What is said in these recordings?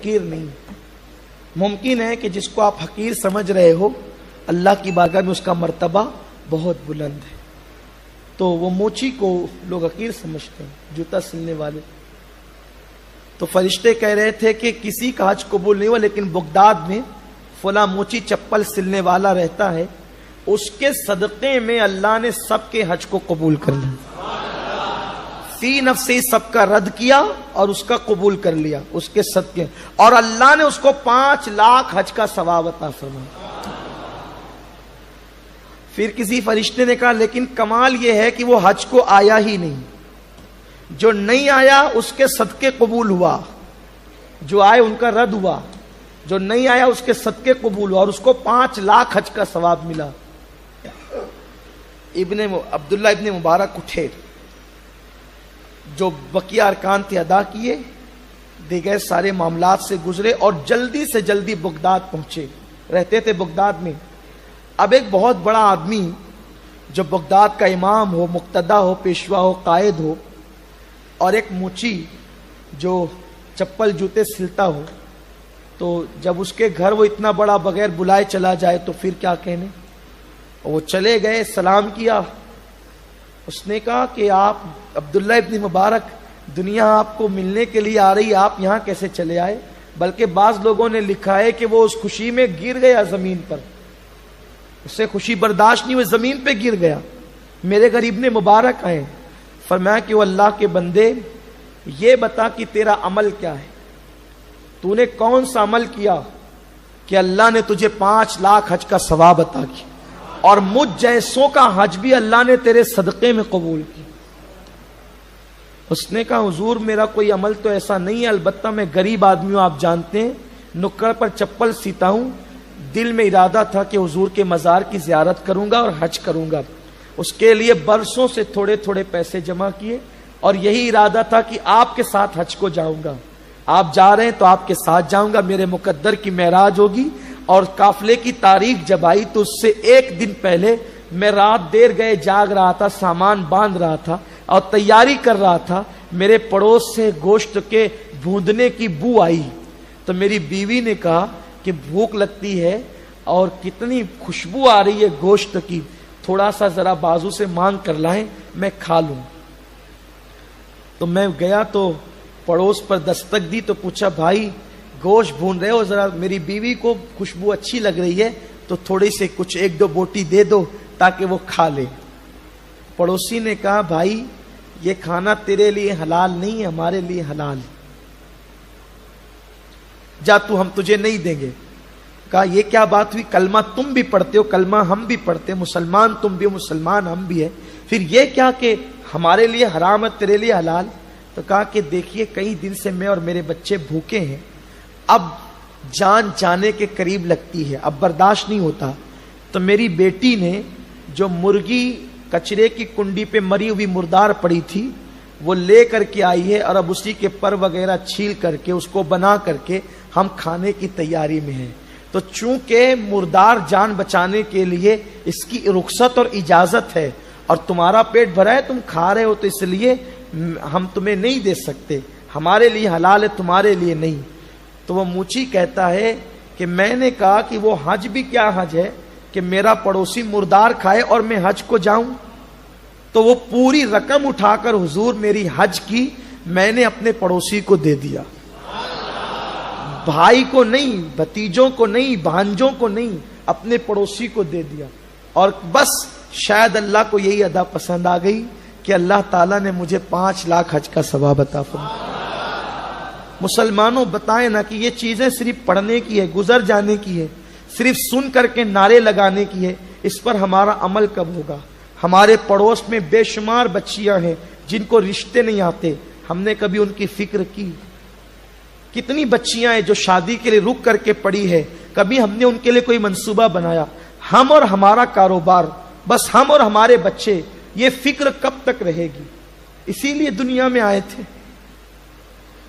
حقیر نہیں. ممکن ہے کہ جس کو آپ حقیر سمجھ رہے ہو اللہ کی بارگاہ میں اس کا مرتبہ بہت بلند ہے. تو وہ موچی کو لوگ حقیر سمجھتے ہیں, جوتا سلنے والے. تو فرشتے کہہ رہے تھے کہ کسی کا حج قبول نہیں ہوا, لیکن بغداد میں فلاں موچی چپل سلنے والا رہتا ہے, اس کے صدقے میں اللہ نے سب کے حج کو قبول کر لیا. فی نفسی سب کا رد کیا اور اس کا قبول کر لیا اس کے صدقے, اور اللہ نے اس کو 5 لاکھ حج کا ثواب عطا فرمایا. پھر کسی فرشتے نے کہا لیکن کمال یہ ہے کہ وہ حج کو آیا ہی نہیں, جو نہیں آیا اس کے صدقے قبول ہوا, جو آئے ان کا رد ہوا, جو نہیں آیا اس کے صدقے قبول ہوا, اور اس کو 5 لاکھ حج کا ثواب ملا. عبداللہ ابن مبارک اٹھے, جو بقیہ ارکان تھے ادا کیے, دیگر سارے معاملات سے گزرے اور جلدی سے جلدی بغداد پہنچے. رہتے تھے بغداد میں. اب ایک بہت بڑا آدمی جو بغداد کا امام ہو, مقتدی ہو, پیشوا ہو, قائد ہو, اور ایک موچی جو چپل جوتے سلتا ہو, تو جب اس کے گھر وہ اتنا بڑا بغیر بلائے چلا جائے تو پھر کیا کہنے. وہ چلے گئے, سلام کیا. اس نے کہا کہ آپ عبداللہ ابن مبارک, دنیا آپ کو ملنے کے لیے آ رہی, آپ یہاں کیسے چلے آئے؟ بلکہ بعض لوگوں نے لکھا ہے کہ وہ اس خوشی میں گر گیا زمین پر, اسے خوشی برداشت نہیں ہوئی, زمین پہ گر گیا. میرے گھر ابن مبارک آئے. فرمایا کہ وہ اللہ کے بندے, یہ بتا کہ تیرا عمل کیا ہے, تو نے کون سا عمل کیا کہ اللہ نے تجھے 5 لاکھ حج کا ثواب عطا کیا, اور مجھ جیسوں کا حج بھی اللہ نے تیرے صدقے میں قبول کیا. اس نے کہا حضور میرا کوئی عمل تو ایسا نہیں ہے, البتہ میں غریب آدمی ہوں, آپ جانتے ہیں, نکڑ پر چپل سیتا ہوں. دل میں ارادہ تھا کہ حضور کے مزار کی زیارت کروں گا اور حج کروں گا. اس کے لیے برسوں سے تھوڑے تھوڑے پیسے جمع کیے, اور یہی ارادہ تھا کہ آپ کے ساتھ حج کو جاؤں گا. آپ جا رہے ہیں تو آپ کے ساتھ جاؤں گا. میرے مقدر کی معراج ہوگی, اور قافلے کی تاریخ جب آئی تو اس سے 1 دن پہلے میں رات دیر گئے جاگ رہا تھا, سامان باندھ رہا تھا اور تیاری کر رہا تھا. میرے پڑوس سے گوشت کے بھوندنے کی بو آئی, تو میری بیوی نے کہا کہ بھوک لگتی ہے اور کتنی خوشبو آ رہی ہے گوشت کی, تھوڑا سا ذرا بازو سے مانگ کر لائیں, میں کھا لوں. تو میں گیا تو پڑوس پر دستک دی, تو پوچھا بھائی گوشت بھون رہے ہو, ذرا میری بیوی کو خوشبو اچھی لگ رہی ہے تو تھوڑی سے کچھ 1-2 بوٹی دے دو تاکہ وہ کھا لے. پڑوسی نے کہا بھائی یہ کھانا تیرے لیے حلال نہیں ہے, ہمارے لیے حلال ہے, جا تو ہم تجھے نہیں دیں گے. کہا یہ کیا بات ہوئی, کلمہ تم بھی پڑھتے ہو, کلمہ ہم بھی پڑھتے ہیں, مسلمان تم بھی ہو, مسلمان ہم بھی ہیں, پھر یہ کیا کہ ہمارے لیے حرام ہے تیرے لیے حلال. تو کہا کہ دیکھیے کئی دن سے میں اور میرے بچے بھوکے ہیں, اب جان جانے کے قریب لگتی ہے, اب برداشت نہیں ہوتا. تو میری بیٹی نے جو مرغی کچرے کی کنڈی پہ مری ہوئی مردار پڑی تھی وہ لے کر کے آئی ہے, اور اب اسی کے پر وغیرہ چھیل کر کے اس کو بنا کر کے ہم کھانے کی تیاری میں ہیں. تو چونکہ مردار جان بچانے کے لیے اس کی رخصت اور اجازت ہے, اور تمہارا پیٹ بھرا ہے, تم کھا رہے ہو, تو اس لیے ہم تمہیں نہیں دے سکتے, ہمارے لیے حلال ہے تمہارے لیے نہیں. تو وہ موچی کہتا ہے کہ میں نے کہا کہ وہ حج بھی کیا حج ہے کہ میرا پڑوسی مردار کھائے اور میں حج کو جاؤں. تو وہ پوری رقم اٹھا کر حضور میری حج کی میں نے اپنے پڑوسی کو دے دیا, بھائی کو نہیں, بھتیجوں کو نہیں, بھانجوں کو نہیں, اپنے پڑوسی کو دے دیا. اور بس شاید اللہ کو یہی ادا پسند آ گئی کہ اللہ تعالیٰ نے مجھے 5 لاکھ حج کا ثواب عطا فرمایا. مسلمانوں بتائیں نا کہ یہ چیزیں صرف پڑھنے کی ہے, گزر جانے کی ہے, صرف سن کر کے نعرے لگانے کی ہے, اس پر ہمارا عمل کب ہوگا؟ ہمارے پڑوس میں بے شمار بچیاں ہیں جن کو رشتے نہیں آتے, ہم نے کبھی ان کی فکر کی؟ کتنی بچیاں ہیں جو شادی کے لیے رک کر کے پڑی ہے, کبھی ہم نے ان کے لیے کوئی منصوبہ بنایا؟ ہم اور ہمارا کاروبار, بس ہم اور ہمارے بچے, یہ فکر کب تک رہے گی؟ اسی لیے دنیا میں آئے تھے,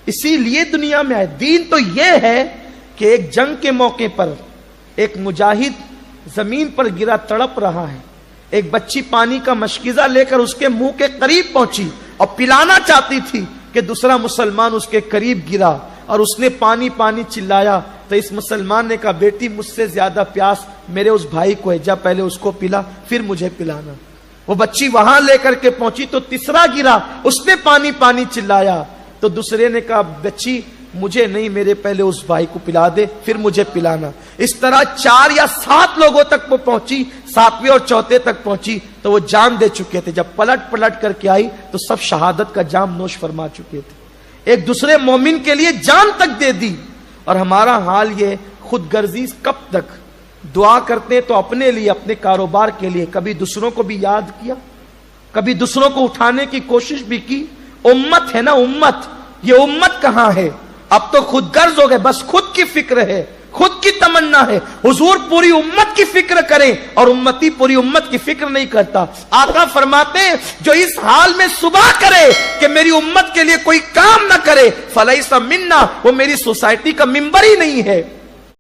اسی لیے دنیا میں آئے. دین تو یہ ہے کہ ایک جنگ کے موقع پر ایک مجاہد زمین پر گرا تڑپ رہا ہے, ایک بچی پانی کا مشکیزہ لے کر اس کے منہ کے قریب پہنچی اور پلانا چاہتی تھی کہ دوسرا مسلمان اس کے قریب گرا, اور اس نے پانی پانی چلایا تو اس مسلمان نے کہا بیٹی مجھ سے زیادہ پیاس میرے اس بھائی کو ہے، جا پہلے اس کو پلا پھر مجھے پلانا۔ وہ بچی وہاں لے کر کے پہنچی تو تیسرا گرا، اس نے پانی پانی چلایا تو دوسرے نے کہا بچی مجھے نہیں، میرے پہلے اس بھائی کو پلا دے پھر مجھے پلانا۔ اس طرح 4 یا 7 لوگوں تک وہ پہنچی، 7ویں اور چوتھے تک پہنچی تو وہ جان دے چکے تھے۔ جب پلٹ کر کے آئی تو سب شہادت کا جام نوش فرما چکے تھے، ایک دوسرے مومن کے لیے جان تک دے دی۔ اور ہمارا حال یہ خود غرضی کب تک؟ دعا کرتے تو اپنے لیے، اپنے کاروبار کے لیے، کبھی دوسروں کو بھی یاد کیا، کبھی دوسروں کو اٹھانے کی کوشش بھی کی؟ امت ہے نا امت، یہ امت کہاں ہے؟ اب تو خود غرض ہو گئے، بس خود کی فکر ہے، خود کی تمنا ہے۔ حضور پوری امت کی فکر کریں اور امتی پوری امت کی فکر نہیں کرتا۔ آقا فرماتے ہیں جو اس حال میں صبح کرے کہ میری امت کے لیے کوئی کام نہ کرے فلیس منا، وہ میری سوسائٹی کا ممبر ہی نہیں ہے۔